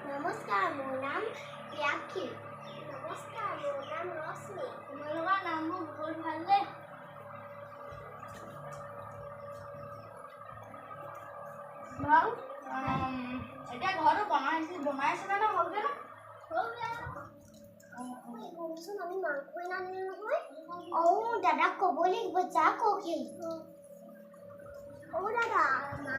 नमस्कार मोर नाम याखी नमस्कार मोर नाम रश्मि तुम्हारा नाम बहुत भाले ভাল এটা ঘর বনাইছে না হলগে না হলগে আমি মাংস না নিলে নহয় ও দাদা কব লাগিব যা কওকি ও দাদা